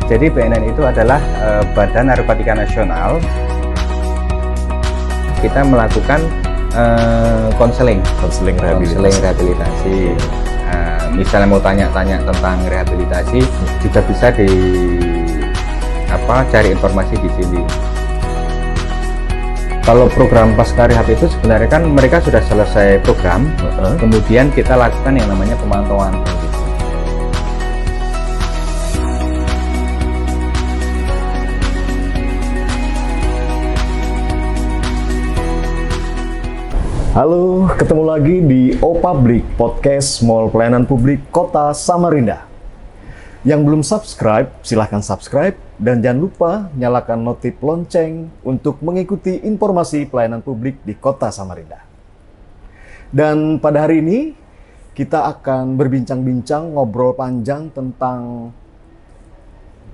Jadi BNN itu adalah Badan Narkotika Nasional. Kita melakukan konseling rehabilitasi. Misalnya mau tanya-tanya tentang rehabilitasi juga bisa cari informasi di sini. Kalau program pasca rehab itu sebenarnya kan mereka sudah selesai program, kemudian kita lakukan yang namanya pemantauan kondisi. Halo, ketemu lagi di O-Public, podcast Mall Pelayanan Publik Kota Samarinda. Yang belum subscribe, silahkan subscribe. Dan jangan lupa nyalakan notif lonceng untuk mengikuti informasi pelayanan publik di Kota Samarinda. Dan pada hari ini, kita akan berbincang-bincang, ngobrol panjang tentang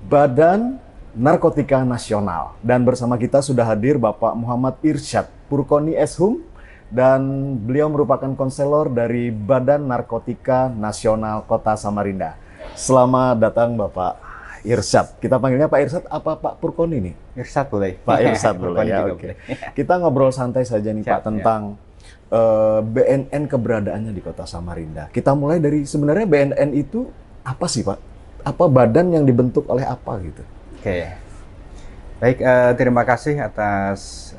Badan Narkotika Nasional. Dan bersama kita sudah hadir Bapak Muhammad Irsyad Purkoni Eshum, dan beliau merupakan konselor dari Badan Narkotika Nasional Kota Samarinda. Selamat datang Bapak Irsyad. Kita panggilnya Pak Irsyad apa Pak Purkoni nih? Irsyad boleh. Pak Irsyad boleh ya, oke. Kita ngobrol santai saja nih Pak tentang BNN keberadaannya di Kota Samarinda. Kita mulai dari sebenarnya BNN itu apa sih Pak? Apa badan yang dibentuk oleh apa gitu? Oke. Baik, terima kasih atas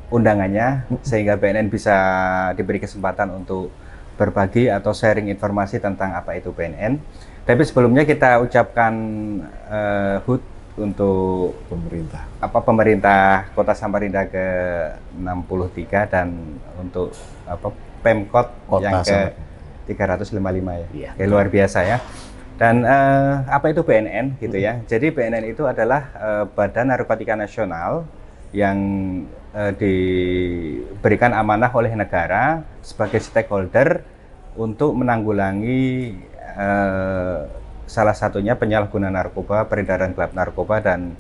undangannya sehingga BNN bisa diberi kesempatan untuk berbagi atau sharing informasi tentang apa itu BNN. Tapi sebelumnya kita ucapkan HUT untuk pemerintah Kota Samarinda ke-63 dan untuk Pemkot yang ke-355 ya. Kayak luar biasa ya. Dan apa itu BNN gitu ya. Jadi BNN itu adalah Badan Narkotika Nasional yang diberikan amanah oleh negara sebagai stakeholder untuk menanggulangi salah satunya penyalahgunaan narkoba, peredaran gelap narkoba, dan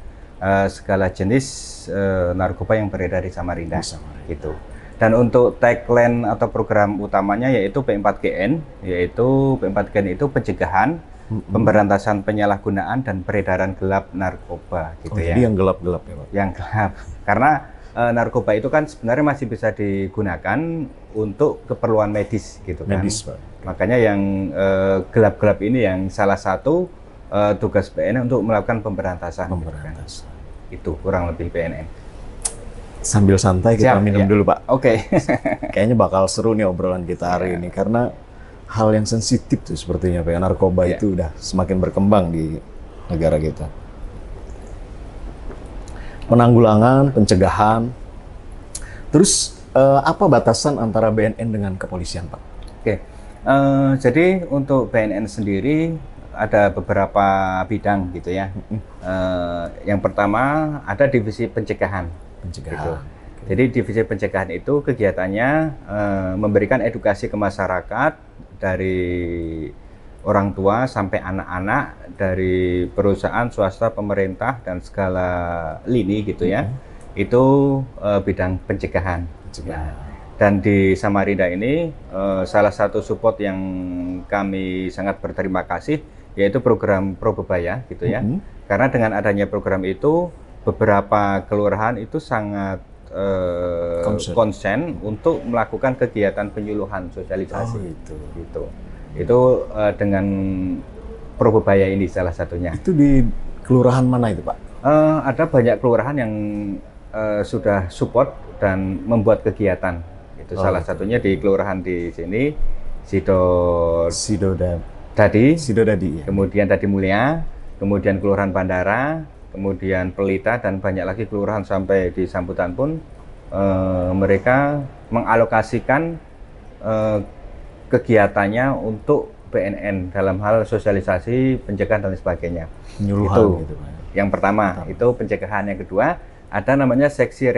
segala jenis narkoba yang beredar di Samarinda. Gitu. Dan untuk tagline atau program utamanya yaitu P4GN, yaitu P4GN itu pencegahan, pemberantasan penyalahgunaan dan peredaran gelap narkoba gitu ya. Jadi yang gelap-gelap ya Pak? Yang gelap. Karena narkoba itu kan sebenarnya masih bisa digunakan untuk keperluan medis gitu kan. Medis Pak. Makanya yang gelap-gelap ini yang salah satu tugas BNN untuk melakukan pemberantasan. Gitu kan. Itu kurang lebih BNN. Sambil santai kita minum dulu Pak. Oke. Kayaknya bakal seru nih obrolan kita hari ini karena hal yang sensitif tuh sepertinya Pak. Narkoba itu udah semakin berkembang di negara kita. Penanggulangan, pencegahan. Terus apa batasan antara BNN dengan kepolisian Pak? Oke. Jadi untuk BNN sendiri ada beberapa bidang gitu ya. Yang pertama ada divisi pencegahan. Gitu. Jadi divisi pencegahan itu kegiatannya memberikan edukasi ke masyarakat dari orang tua sampai anak-anak, dari perusahaan, swasta, pemerintah, dan segala lini gitu ya. Itu bidang pencegahan. Dan di Samarinda ini salah satu support yang kami sangat berterima kasih yaitu program Probebaya gitu ya. Karena dengan adanya program itu beberapa kelurahan itu sangat konsen untuk melakukan kegiatan penyuluhan sosialisasi gitu. Itu dengan Probebaya ini salah satunya. Itu di kelurahan mana itu Pak? Ada banyak kelurahan yang sudah support dan membuat kegiatan. Itu salah satunya di kelurahan di sini Sidodadi, ya. Kemudian Dadi Mulia, kemudian kelurahan Bandara, kemudian Pelita, dan banyak lagi kelurahan sampai di Sambutan pun mereka mengalokasikan kegiatannya untuk BNN dalam hal sosialisasi, pencegahan dan sebagainya. Penyuluhan gitu. Yang pertama itu pencegahan, yang kedua ada namanya seksi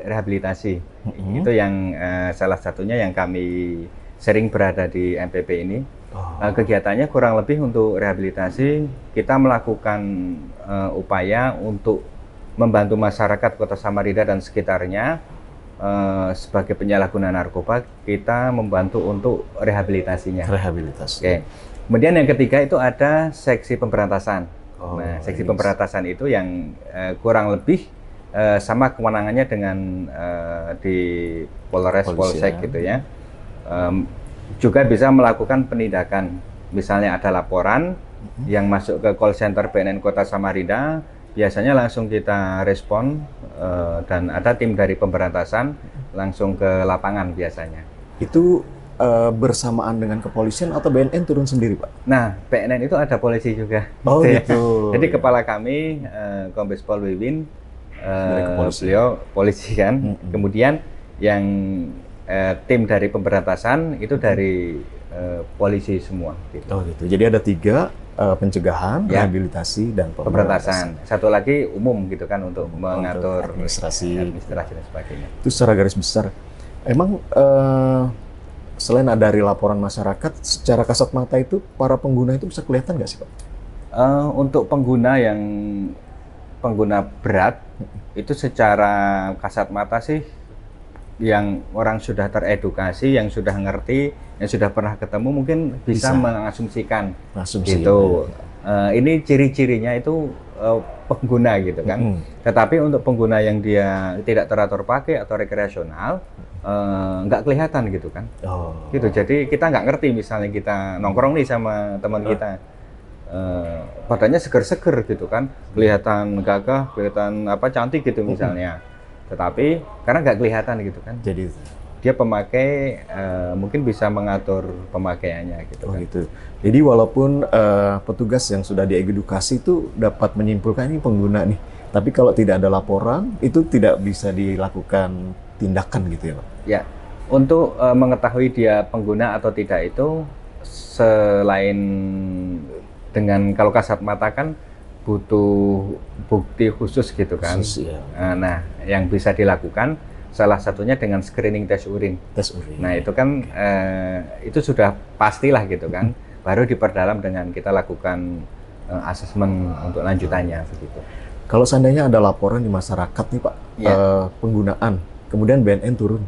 rehabilitasi. Itu yang salah satunya yang kami sering berada di MPP ini. Kegiatannya kurang lebih untuk rehabilitasi, kita melakukan upaya untuk membantu masyarakat Kota Samarinda dan sekitarnya sebagai penyalahguna narkoba, kita membantu untuk rehabilitasinya. Rehabilitasi. Oke. Kemudian yang ketiga itu ada seksi pemberantasan. Nah, seksi pemberantasan itu yang kurang lebih sama kewenangannya dengan di Polres, Polsek gitu ya. Juga bisa melakukan penindakan. Misalnya ada laporan yang masuk ke call center BNN Kota Samarinda, biasanya langsung kita respon dan ada tim dari pemberantasan langsung ke lapangan biasanya. Itu bersamaan dengan kepolisian atau BNN turun sendiri, Pak? Nah, BNN itu ada polisi juga. Oh gitu ya. gitu. Jadi kepala kami, Kombes Pol Wiwin, beliau polisi kan. Kemudian yang tim dari pemberantasan itu dari polisi semua. Gitu. Oh gitu. Jadi ada 3, pencegahan, rehabilitasi, dan pemberantasan. Satu lagi umum gitu kan untuk mengatur administrasi dan sebagainya. Itu secara garis besar. Emang selain ada dari laporan masyarakat, secara kasat mata itu para pengguna itu bisa kelihatan nggak sih, Pak? Untuk pengguna berat itu secara kasat mata sih, yang orang sudah teredukasi, yang sudah ngerti, yang sudah pernah ketemu mungkin bisa mengasumsikan gitu. Ini ciri-cirinya itu pengguna gitu kan. Tetapi untuk pengguna yang dia tidak teratur pakai atau rekreasional, nggak kelihatan gitu kan. Gitu. Jadi kita nggak ngerti misalnya kita nongkrong nih sama teman kita, badannya seger-seger gitu kan, kelihatan gagah, kelihatan cantik gitu misalnya. Tetapi karena nggak kelihatan gitu kan. Jadi dia pemakai mungkin bisa mengatur pemakaiannya gitu kan. Gitu. Jadi walaupun petugas yang sudah diedukasi itu dapat menyimpulkan ini pengguna nih, tapi kalau tidak ada laporan itu tidak bisa dilakukan tindakan gitu ya, Pak? Ya, untuk mengetahui dia pengguna atau tidak itu selain dengan kalau kasat mata kan butuh bukti khusus gitu kan. Nah, yang bisa dilakukan salah satunya dengan screening tes urin. Nah, itu kan itu sudah pastilah gitu kan. Baru diperdalam dengan kita lakukan asesmen untuk lanjutannya begitu. Kalau seandainya ada laporan di masyarakat nih, Pak, penggunaan, kemudian BNN turun.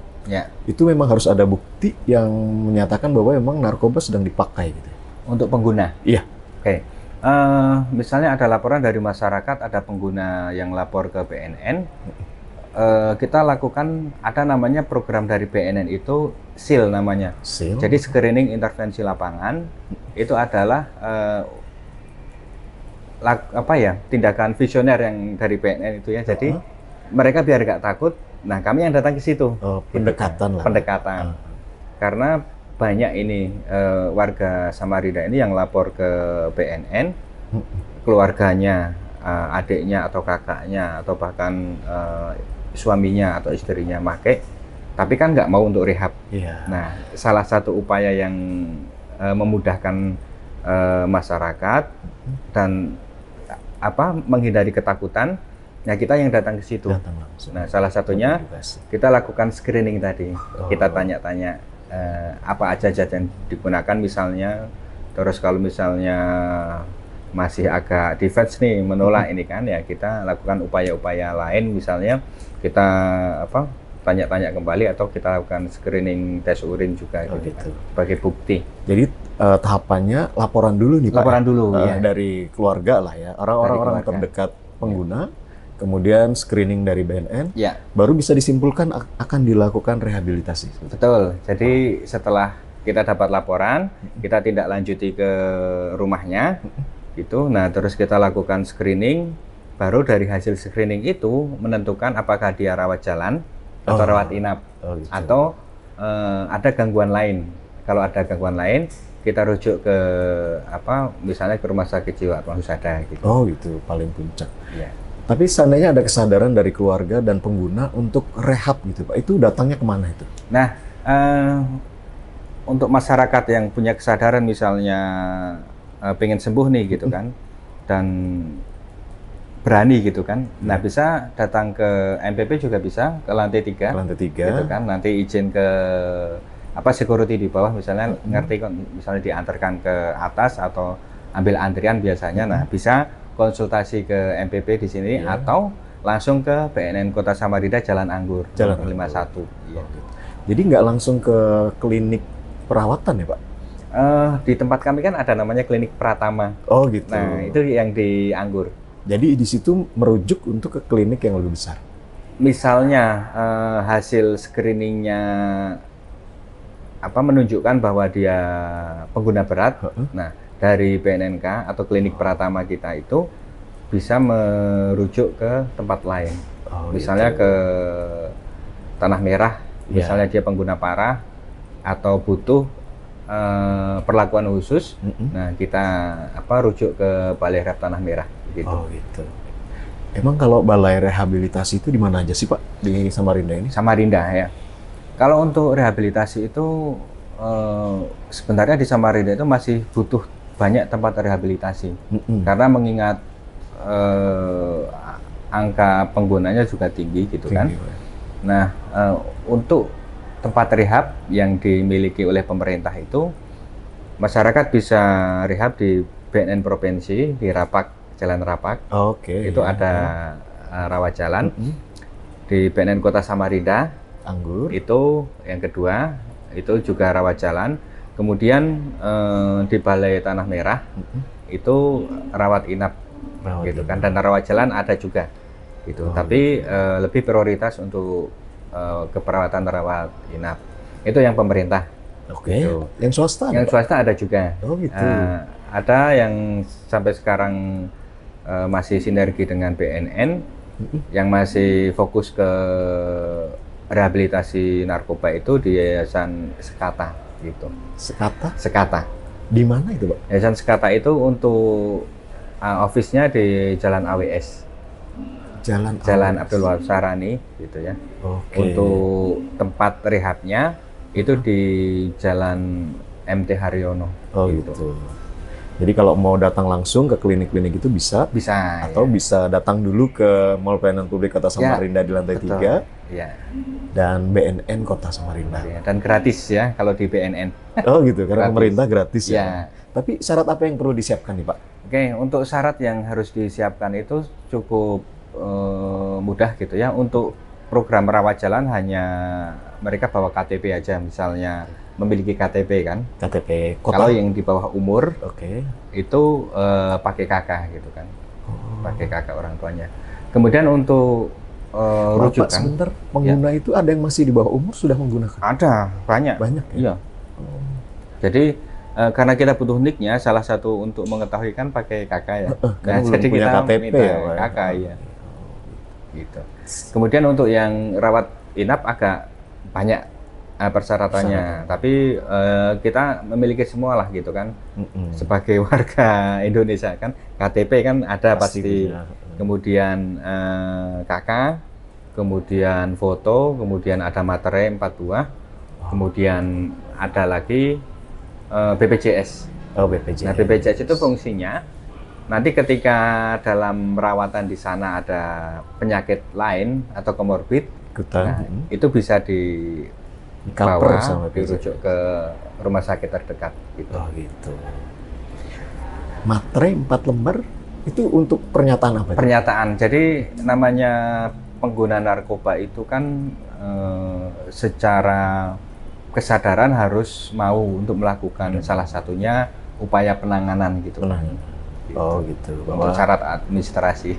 Itu memang harus ada bukti yang menyatakan bahwa memang narkoba sedang dipakai gitu. Untuk pengguna? Iya. Oke. Misalnya ada laporan dari masyarakat, ada pengguna yang lapor ke BNN, kita lakukan, ada namanya program dari BNN itu SIL namanya. Jadi screening intervensi lapangan itu adalah tindakan visioner yang dari BNN itu ya. Jadi mereka biar nggak takut, nah kami yang datang ke situ. Pendekatan lah. Pendekatan. Karena banyak ini warga Samarinda ini yang lapor ke BNN, keluarganya, adiknya atau kakaknya atau bahkan suaminya atau istrinya pakai, tapi kan nggak mau untuk rehab. Nah, salah satu upaya yang memudahkan masyarakat dan menghindari ketakutan, nah kita yang datang ke situ. Nah, salah satunya kita lakukan screening tadi, kita tanya-tanya apa aja yang digunakan misalnya, terus kalau misalnya masih agak defense nih, menolak ini kan ya, kita lakukan upaya-upaya lain, misalnya kita tanya-tanya kembali atau kita lakukan screening tes urin juga gitu. Kan, sebagai bukti. Jadi tahapannya laporan dulu nih, Pak. Laporan dulu ya. Dari keluarga lah ya, orang-orang terdekat pengguna. Kemudian screening dari BNN, baru bisa disimpulkan akan dilakukan rehabilitasi. Betul. Jadi setelah kita dapat laporan, kita tindak lanjuti ke rumahnya, gitu. Nah, terus kita lakukan screening. Baru dari hasil screening itu menentukan apakah dia rawat jalan atau rawat inap, atau ada gangguan lain. Kalau ada gangguan lain, kita rujuk ke misalnya ke rumah sakit jiwa atau husada gitu. Gitu, paling puncak. Tapi seandainya ada kesadaran dari keluarga dan pengguna untuk rehab gitu, Pak, itu datangnya kemana itu? Nah, untuk masyarakat yang punya kesadaran misalnya pengen sembuh nih gitu kan, dan berani gitu kan, nah bisa datang ke MPP juga bisa, ke lantai 3. Gitu kan, nanti izin ke security di bawah misalnya, ngerti kok, misalnya diantarkan ke atas atau ambil antrian biasanya, nah bisa konsultasi ke MPP di sini atau langsung ke BNN Kota Samarinda Jalan Anggur, Jalan 51. Jadi nggak langsung ke klinik perawatan ya, Pak? Di tempat kami kan ada namanya klinik Pratama. Oh gitu. Nah, itu yang di Anggur. Jadi di situ merujuk untuk ke klinik yang lebih besar. Misalnya hasil screeningnya menunjukkan bahwa dia pengguna berat. Nah, dari BNNK atau klinik Pratama kita itu bisa merujuk ke tempat lain. Misalnya ke Tanah Merah, misalnya dia pengguna parah atau butuh perlakuan khusus, nah kita rujuk ke Balai Rehab Tanah Merah gitu. Oh gitu. Emang kalau balai rehabilitasi itu di mana aja sih Pak di Samarinda ini? Samarinda ya. Kalau untuk rehabilitasi itu sebenarnya di Samarinda itu masih butuh banyak tempat rehabilitasi karena mengingat angka penggunanya juga tinggi gitu kan. Nah untuk tempat rehab yang dimiliki oleh pemerintah itu, masyarakat bisa rehab di BNN Provinsi, di Rapak, Jalan Rapak. Itu ada rawat jalan. Di BNN Kota Samarinda, Anggur. Itu yang kedua, itu juga rawat jalan. Kemudian di Balai Tanah Merah, itu rawat inap, gitu kan. Dan rawat jalan ada juga, gitu. Tapi lebih prioritas untuk keperawatan rawat inap itu yang pemerintah. Gitu. Yang swasta? Yang swasta ada juga. Gitu. Ada yang sampai sekarang masih sinergi dengan BNN, yang masih fokus ke rehabilitasi narkoba itu di Yayasan Sekata gitu. Sekata. Di mana itu, Pak? Yayasan Sekata itu untuk office-nya di Jalan AWS. Jalan Abdul Wahab Sarani gitu ya. Untuk tempat rehabnya itu di Jalan MT Haryono. Gitu. Jadi kalau mau datang langsung ke klinik-klinik itu bisa atau bisa datang dulu ke Mall Pelayanan Publik Kota Samarinda di lantai 3. Dan BNN Kota Samarinda. Dan gratis ya kalau di BNN. Gitu, karena pemerintah gratis ya. Tapi syarat apa yang perlu disiapkan nih Pak? Untuk syarat yang harus disiapkan itu cukup mudah gitu ya. Untuk program rawat jalan hanya mereka bawa KTP aja, misalnya memiliki KTP kan. KTP kota. Kalau yang di bawah umur, itu pakai KK gitu kan. Pakai KK orang tuanya. Kemudian untuk rujukan. Sebentar, pengguna itu ada yang masih di bawah umur sudah menggunakan? Ada, banyak. Banyak ya? Iya. Jadi karena kita butuh nicknya, salah satu untuk mengetahui kan pakai KK ya. Karena jadi kita KTP minta ya, KK ya. Gitu. Kemudian untuk yang rawat inap agak banyak persyaratannya, tapi kita memiliki semua lah gitu kan. Sebagai warga Indonesia kan, KTP kan ada pasti. Kemudian KK, kemudian foto, kemudian ada materai 4 buah, kemudian ada lagi BPJS. BPJS. Nah, BPJS itu fungsinya nanti ketika dalam perawatan di sana ada penyakit lain atau komorbid, itu bisa dibawa, dirujuk ke rumah sakit terdekat. Gitu. Materai 4 lembar itu untuk pernyataan apa? Pernyataan. Jadi namanya pengguna narkoba itu kan secara kesadaran harus mau untuk melakukan salah satunya upaya penanganan gitu. Gitu. Untuk syarat administrasi.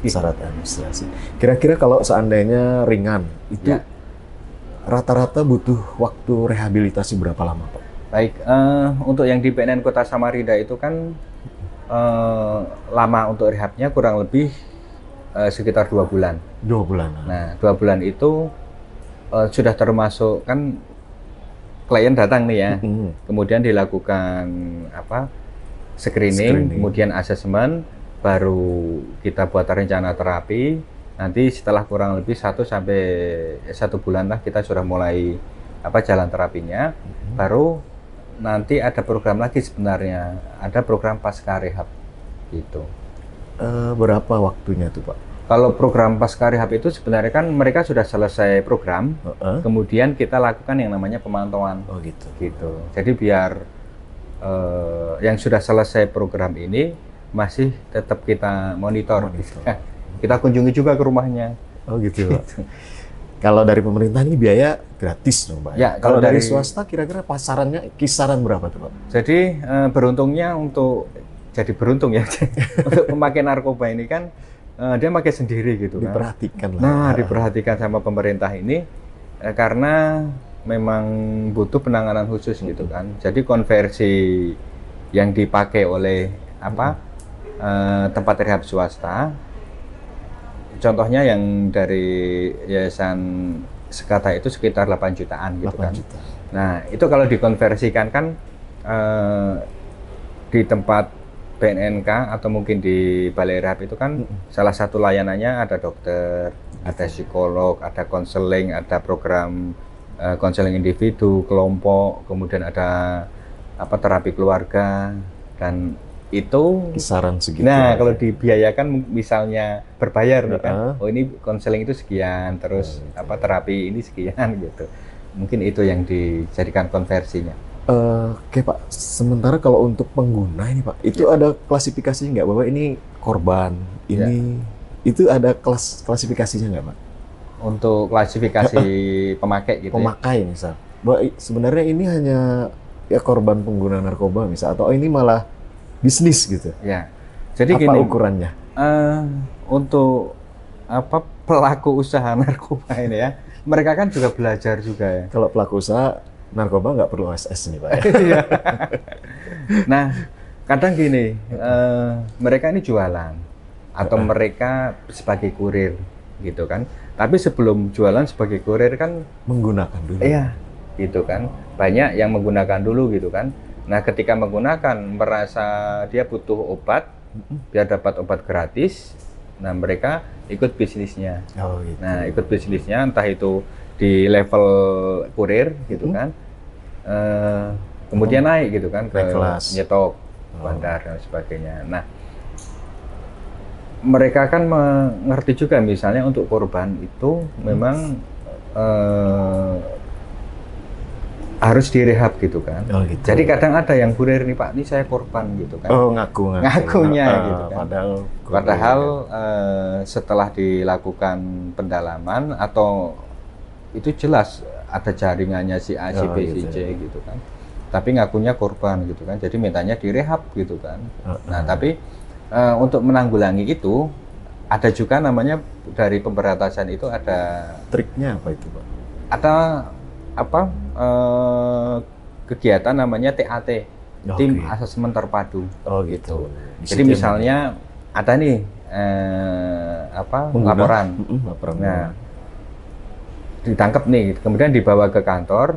Kira-kira kalau seandainya ringan, itu rata-rata butuh waktu rehabilitasi berapa lama, Pak? Baik, untuk yang di BNN Kota Samarinda itu kan lama untuk rehabnya kurang lebih sekitar 2 bulan. 2 bulan. Nah, 2 bulan itu sudah termasuk kan klien datang nih ya, kemudian dilakukan screening, kemudian asesmen, baru kita buat rencana terapi. Nanti setelah kurang lebih 1 sampai 1 bulan lah kita sudah mulai jalan terapinya, baru nanti ada program lagi sebenarnya, ada program pasca rehab gitu. Berapa waktunya tuh Pak? Kalau program pasca rehab itu sebenarnya kan mereka sudah selesai program, kemudian kita lakukan yang namanya pemantauan. Gitu. Jadi biar yang sudah selesai program ini masih tetap kita monitor. Kita kunjungi juga ke rumahnya. Gitu. Kalau dari pemerintah ini biaya gratis dong, Pak. Ya, Kalau dari dari swasta kira-kira pasarannya kisaran berapa tuh, Pak? Jadi beruntungnya jadi beruntung ya untuk pemakai narkoba ini kan dia pakai sendiri gitu kan. Diperhatikan lah. Nah, diperhatikan sama pemerintah ini karena memang butuh penanganan khusus gitu kan. Jadi konversi yang dipakai oleh tempat rehab swasta, contohnya yang dari Yayasan Sekata itu sekitar 8 jutaan gitu 8 kan. juta. Nah, itu kalau dikonversikan kan di tempat BNNK atau mungkin di balai rehab itu kan salah satu layanannya ada dokter, ada psikolog, ada konseling, ada program konseling individu, kelompok, kemudian ada terapi keluarga, dan itu Kisaran segitu. Nah, kalau dibiayakan misalnya berbayar nih kan, oh ini konseling itu sekian, terus terapi ini sekian gitu. Mungkin itu yang dijadikan konversinya. Oke Pak, sementara kalau untuk pengguna ini Pak, itu ada klasifikasinya nggak bahwa ini korban, ini itu ada klasifikasinya nggak Pak? Untuk klasifikasi pemakai gitu. Pemakai misal, bahwa sebenarnya ini hanya ya korban pengguna narkoba misal, atau ini malah bisnis gitu. Ya. Jadi apa gini, ukurannya? Untuk pelaku usaha narkoba ini ya, mereka kan juga belajar juga ya. Kalau pelaku usaha narkoba nggak perlu SS nih Pak. Iya. Nah, kadang gini, mereka ini jualan atau mereka sebagai kurir gitu kan. Tapi sebelum jualan sebagai kurir kan menggunakan dulu. Iya, gitu kan. Banyak yang menggunakan dulu gitu kan. Nah, ketika menggunakan merasa dia butuh obat, biar dapat obat gratis. Nah, mereka ikut bisnisnya. Oh, gitu. Nah, ikut bisnisnya entah itu di level kurir gitu kan. Kemudian naik gitu kan ke nyetok, bandar dan sebagainya. Nah, mereka kan mengerti juga misalnya untuk korban itu memang harus direhab gitu kan. Oh, gitu. Jadi kadang ada yang kurir nih Pak, ini saya korban gitu kan. Oh, ngakunya gitu kan. Padahal setelah dilakukan pendalaman atau itu jelas ada jaringannya si A, si B, si C gitu kan. Tapi ngakunya korban gitu kan. Jadi mintanya direhab gitu kan. Nah, tapi untuk menanggulangi itu ada juga namanya dari pemberantasan itu ada triknya apa itu Pak? Ada kegiatan namanya TAT, tim asesmen terpadu. Oh gitu. Jadi misalnya ada nih laporan. Nah, ditangkap nih, kemudian dibawa ke kantor.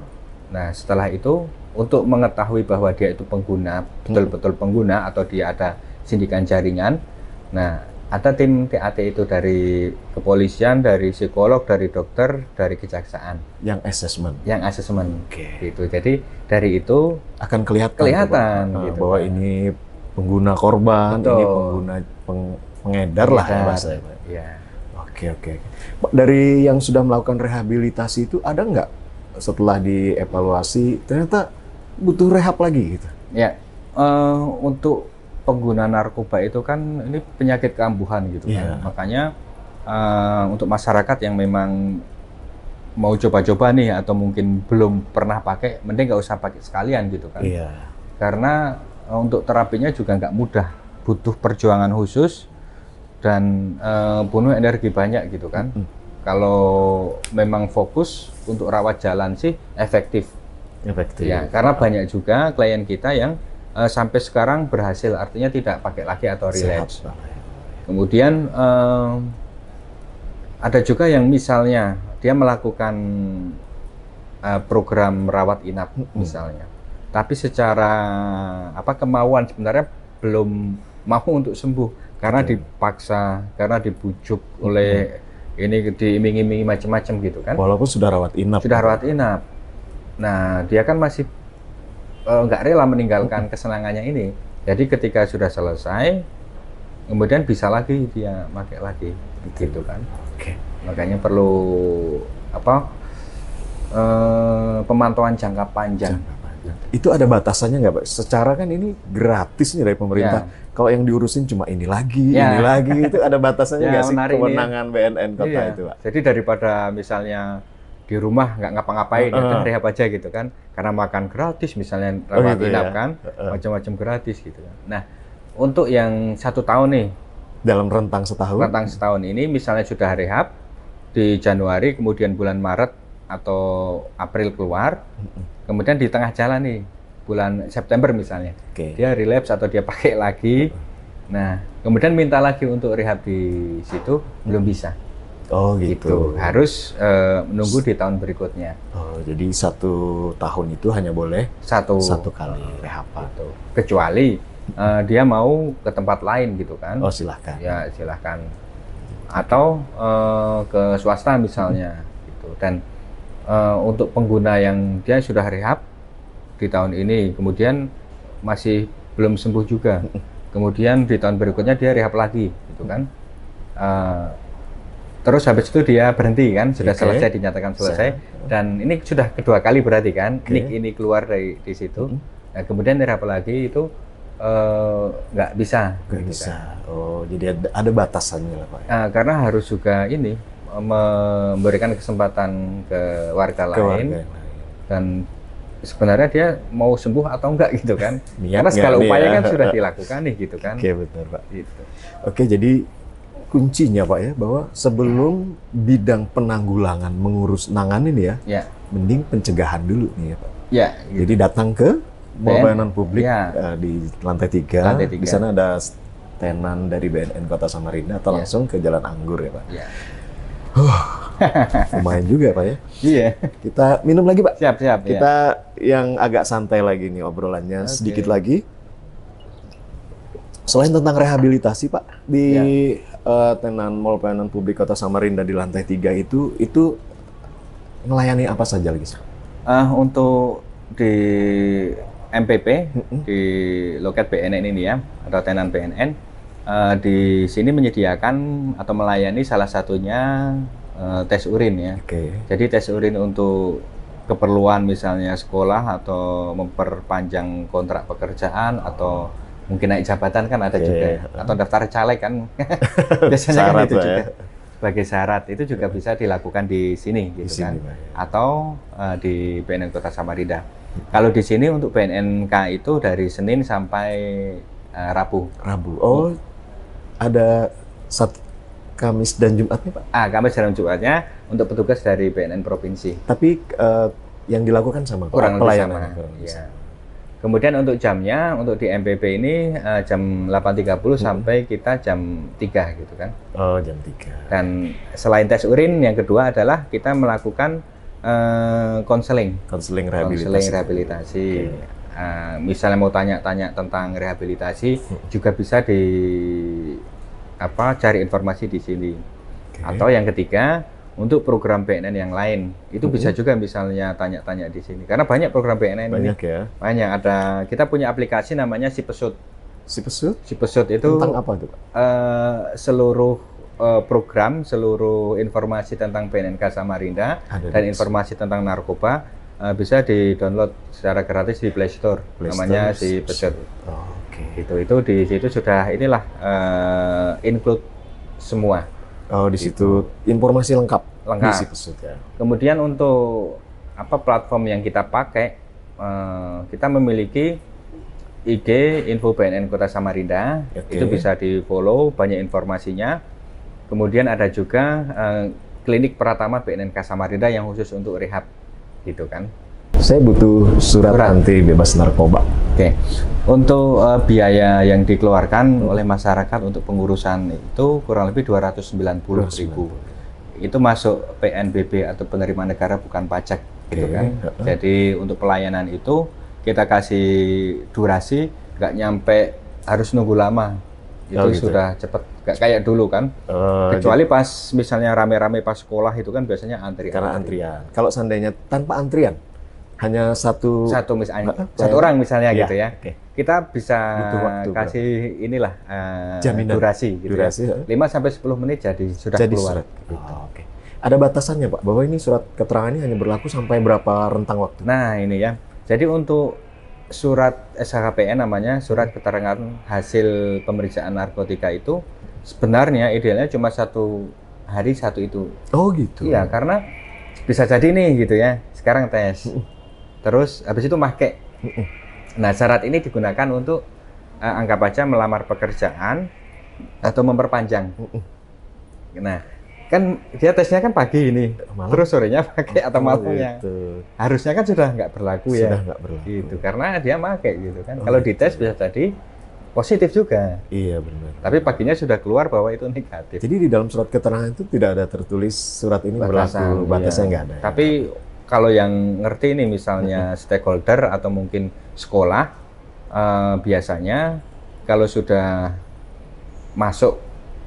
Nah, setelah itu untuk mengetahui bahwa dia itu pengguna, betul-betul pengguna atau dia ada sindikan jaringan. Nah, ada tim TAT itu dari kepolisian, dari psikolog, dari dokter, dari kejaksaan. Yang asesmen. Yang asesmen. Gitu. Jadi dari itu akan kelihatan gitu, bahwa ini pengguna korban, ini pengguna pengedar lah ya Mas. Ya. Oke. Dari yang sudah melakukan rehabilitasi itu ada nggak setelah dievaluasi ternyata butuh rehab lagi gitu? Ya, untuk pengguna narkoba itu kan ini penyakit kambuhan gitu kan. Makanya untuk masyarakat yang memang mau coba-coba nih atau mungkin belum pernah pakai, mending nggak usah pakai sekalian gitu kan. Karena untuk terapinya juga nggak mudah, butuh perjuangan khusus dan bunuh energi banyak gitu kan. Kalau memang fokus untuk rawat jalan sih efektif. Ya, karena banyak juga klien kita yang sampai sekarang berhasil, artinya tidak pakai lagi atau relapse. Kemudian ada juga yang misalnya dia melakukan program rawat inap misalnya, tapi secara kemauan sebenarnya belum mau untuk sembuh karena dipaksa, karena dibujuk oleh ini, diiming-imingi macam-macam gitu kan. Walaupun sudah rawat inap. Sudah rawat inap. Nah, dia kan masih nggak rela meninggalkan kesenangannya ini. Jadi ketika sudah selesai, kemudian bisa lagi dia pakai lagi, gitu kan. Makanya perlu pemantauan jangka panjang. Itu ada batasannya nggak, Pak? Secara kan ini gratis nih dari pemerintah. Kalau yang diurusin cuma ini lagi, itu ada batasannya nggak sih kewenangan BNN kota itu, Pak? Jadi daripada misalnya di rumah nggak ngapa-ngapain, ya rehab aja gitu kan, karena makan gratis misalnya, rawat inap kan, macam-macam gratis gitu kan. Nah, untuk yang 1 tahun nih, dalam rentang setahun ini misalnya sudah rehab di Januari, kemudian bulan Maret atau April keluar, kemudian di tengah jalan nih, bulan September misalnya, dia relapse atau dia pakai lagi, nah kemudian minta lagi untuk rehab di situ, belum bisa. Oh gitu. Harus menunggu di tahun berikutnya. Oh, jadi 1 tahun itu hanya boleh satu kali rehaban. Gitu. Kecuali dia mau ke tempat lain gitu kan. Oh silahkan. Ya silahkan. Atau ke swasta misalnya. Gitu. Dan untuk pengguna yang dia sudah rehab di tahun ini, kemudian masih belum sembuh juga. Kemudian di tahun berikutnya dia rehab lagi gitu kan. Terus habis itu dia berhenti kan, sudah selesai, dinyatakan selesai, dan ini sudah kedua kali berarti kan, ini keluar dari di situ. Nah, kemudian rehab lagi itu nggak bisa. Nggak bisa. Kan. Oh, jadi ada batasannya lah, Pak. Karena harus juga ini memberikan kesempatan ke warga lain, dan sebenarnya dia mau sembuh atau enggak gitu kan. Karena segala upaya kan sudah dilakukan nih gitu kan. Oke, benar, Pak. Gitu. Oke, jadi kuncinya Pak ya, bahwa sebelum bidang penanggulangan mengurus nanganin ya, mending pencegahan dulu nih ya Pak. Ya. Gitu. Jadi datang ke pelayanan publik di lantai 3. Di sana ada tenan dari BNN Kota Samarinda atau langsung ke Jalan Anggur ya Pak. Ya. Lumayan juga Pak ya. Iya. Kita minum lagi Pak. Siap. Kita yang agak santai lagi nih obrolannya, sedikit lagi. Selain tentang rehabilitasi Pak, di tenan Mall Pelayanan Publik Kota Samarinda di lantai 3 itu melayani apa saja lagi? Untuk di MPP, di loket BNN ini ya, atau tenan BNN, di sini menyediakan atau melayani salah satunya tes urin ya. Jadi tes urin untuk keperluan misalnya sekolah atau memperpanjang kontrak pekerjaan atau mungkin naik jabatan kan ada juga, atau daftar caleg kan biasanya kan itu juga sebagai syarat, itu juga bisa dilakukan di sini gitu kan, atau di BNN Kota Samarinda. Kalau di sini untuk BNNK itu dari Senin sampai Rabu. Oh, ada Kamis dan Jumatnya Pak? Kamis dan Jumatnya untuk petugas dari BNN provinsi. Tapi yang dilakukan sama kurang lebih sama. Kemudian untuk jamnya, untuk di MPP ini jam 8.30 sampai kita jam 3 gitu kan. Oh, jam 3. Dan selain tes urin, yang kedua adalah kita melakukan konseling rehabilitasi. Misalnya mau tanya-tanya tentang rehabilitasi, juga bisa cari informasi di sini. Atau yang ketiga, untuk program BNN yang lain itu bisa juga misalnya tanya-tanya di sini, karena banyak program BNN banyak ini. Ya. Banyak, ada, kita punya aplikasi namanya Sipesut. Sipesut itu tentang apa itu Pak? Seluruh program, seluruh informasi tentang BNNK Samarinda dan informasi tentang narkoba bisa di-download secara gratis di Play Store. Namanya Sipesut. Itu di situ sudah include semua. Oh, di situ informasi lengkap. Di Sipesut ya. Kemudian untuk platform yang kita pakai, kita memiliki IG Info BNN Kota Samarinda. Itu bisa di-follow, banyak informasinya. Kemudian ada juga klinik Pratama BNNK Samarinda yang khusus untuk rehab gitu kan. Saya butuh surat anti bebas narkoba. Untuk biaya yang dikeluarkan oleh masyarakat untuk pengurusan itu kurang lebih 290.000. Itu masuk PNBP atau penerimaan negara bukan pajak gitu kan. Jadi untuk pelayanan itu kita kasih durasi, nggak nyampe harus nunggu lama. Itu sudah cepat, nggak kayak dulu kan. Kecuali pas misalnya rame-rame pas sekolah itu kan biasanya antrian. Karena antrian. Kalau seandainya tanpa antrian, hanya satu misalnya, satu orang misalnya gitu ya. Kita bisa kasih jaminan durasi gitu. 5 sampai 10 menit sudah keluar. Ada batasannya Pak, bahwa ini surat keterangan ini hanya berlaku sampai berapa rentang waktu? Nah ini ya. Jadi untuk surat SHKPN namanya, surat keterangan hasil pemeriksaan narkotika itu sebenarnya idealnya cuma 1 hari 1 itu. Oh gitu. Iya, karena bisa jadi nih gitu ya. Sekarang tes. Terus habis itu make. Nah, syarat ini digunakan untuk anggap aja melamar pekerjaan atau memperpanjang. Nah, kan dia tesnya kan pagi ini, terus sorenya pakai atau malamnya. Gitu. Harusnya kan sudah nggak berlaku ya. Sudah nggak berlaku. Gitu, karena dia pakai gitu kan. Kalau dites bisa jadi positif juga. Iya benar. Tapi paginya sudah keluar bahwa itu negatif. Jadi di dalam surat keterangan itu tidak ada tertulis surat ini berlaku, batasnya nggak ada. Tapi kalau yang ngerti ini misalnya stakeholder atau mungkin sekolah, biasanya kalau sudah masuk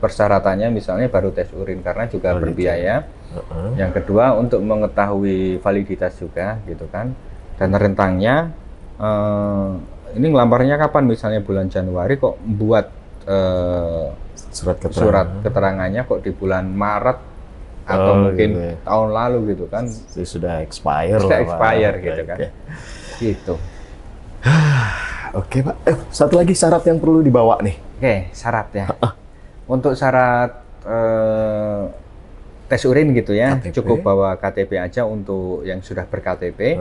persyaratannya misalnya baru tes urin karena juga berbiaya. Yang kedua untuk mengetahui validitas juga gitu kan. Dan rentangnya ini ngelamarnya kapan, misalnya bulan Januari kok buat surat keterangannya kok di bulan Maret atau mungkin gitu ya. tahun lalu gitu kan. Sudah expire Sudah lah, expire Pak. gitu kan. Oke. Gitu. Oke Pak, satu lagi syarat yang perlu dibawa nih. Oke, syarat ya. Untuk syarat tes urin gitu ya, KTP. cukup bawa KTP aja untuk yang sudah ber-KTP.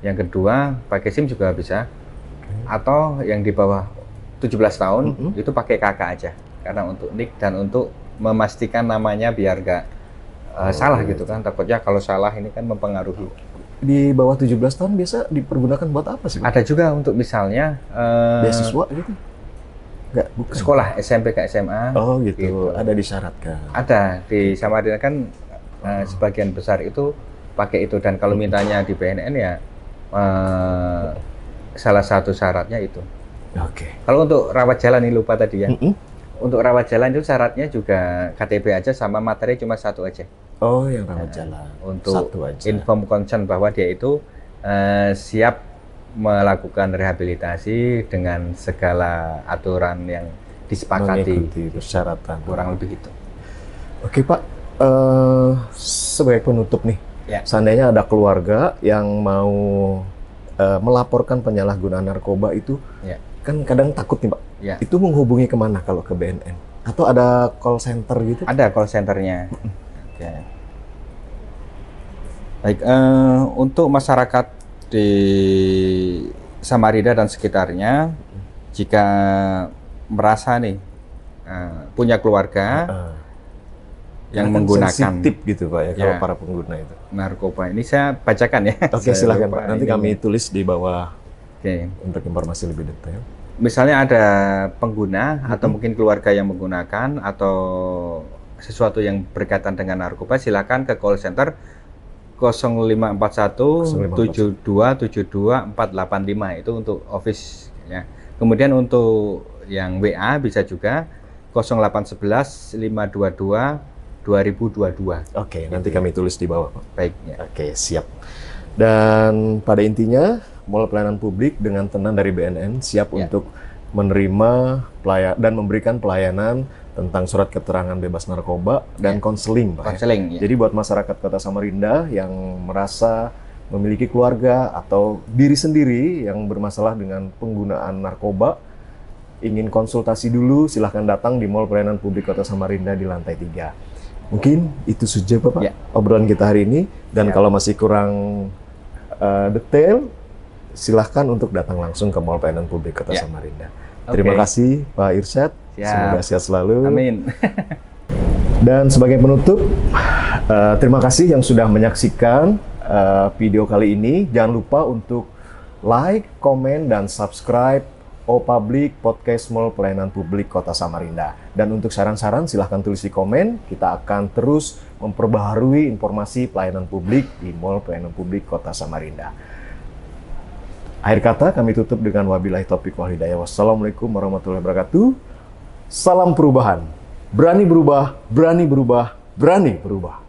Yang kedua, pakai SIM juga bisa. Atau yang di bawah 17 tahun itu pakai KK aja. Karena untuk NIK dan untuk memastikan namanya biar nggak salah gitu kan. Takutnya kalau salah ini kan mempengaruhi. Di bawah 17 tahun biasa dipergunakan buat apa sih Pak? Ada juga untuk misalnya Beasiswa gitu? Nggak, bukan. Sekolah SMP ke SMA. Oh gitu, ada disyaratkan. Ada di Samarinda kan sebagian besar itu pakai itu, dan kalau mintanya di BNN ya salah satu syaratnya itu. Oke. Kalau untuk rawat jalan ini lupa tadi ya. Untuk rawat jalan itu syaratnya juga KTP aja sama materi cuma 1 aja. Oh, yang rawat jalan. Untuk satu aja. inform consent bahwa dia itu siap melakukan rehabilitasi dengan segala aturan yang disepakati. Mengikuti persyaratan. Kurang lebih itu. Oke Pak, sebagai penutup nih, seandainya ada keluarga yang mau melaporkan penyalahgunaan narkoba itu, kan kadang takut nih Pak. Itu menghubungi kemana kalau ke BNN? Atau ada call center gitu? Ada call centernya. Oke. Baik, untuk masyarakat di Samarinda dan sekitarnya, jika merasa nih punya keluarga yang menggunakan sensitif gitu Pak ya, kalau para pengguna itu narkoba, ini saya bacakan ya. Oke, silakan Pak. Nanti kami tulis di bawah untuk informasi lebih detail. Misalnya ada pengguna atau mungkin keluarga yang menggunakan atau sesuatu yang berkaitan dengan narkoba, silakan ke call center 0541 7272 485 itu untuk office ya. Kemudian untuk yang WA bisa juga 0811 522 2022. Oke, nanti kami tulis di bawah Pak. Baik ya. Oke, siap. Dan pada intinya, Mall Pelayanan Publik dengan tenang dari BNN siap untuk menerima dan memberikan pelayanan tentang surat keterangan bebas narkoba dan konseling, Pak. Konseling. Jadi buat masyarakat Kota Samarinda yang merasa memiliki keluarga atau diri sendiri yang bermasalah dengan penggunaan narkoba, ingin konsultasi dulu, silahkan datang di Mall Pelayanan Publik Kota Samarinda di lantai 3. Mungkin itu saja Bapak obrolan kita hari ini, dan kalau masih kurang detail, silahkan untuk datang langsung ke Mall Pelayanan Publik Kota Samarinda. Terima kasih Pak Irsyad, semoga sehat selalu. Amin. Dan sebagai penutup, terima kasih yang sudah menyaksikan video kali ini. Jangan lupa untuk like, komen, dan subscribe Public Podcast Mall Pelayanan Publik Kota Samarinda. Dan untuk saran-saran silahkan tulis di komen. Kita akan terus memperbaharui informasi pelayanan publik di Mall Pelayanan Publik Kota Samarinda. Akhir kata kami tutup dengan wabillahi taufiq wal hidayah. Wassalamualaikum warahmatullahi wabarakatuh. Salam perubahan. Berani berubah, berani berubah, berani berubah.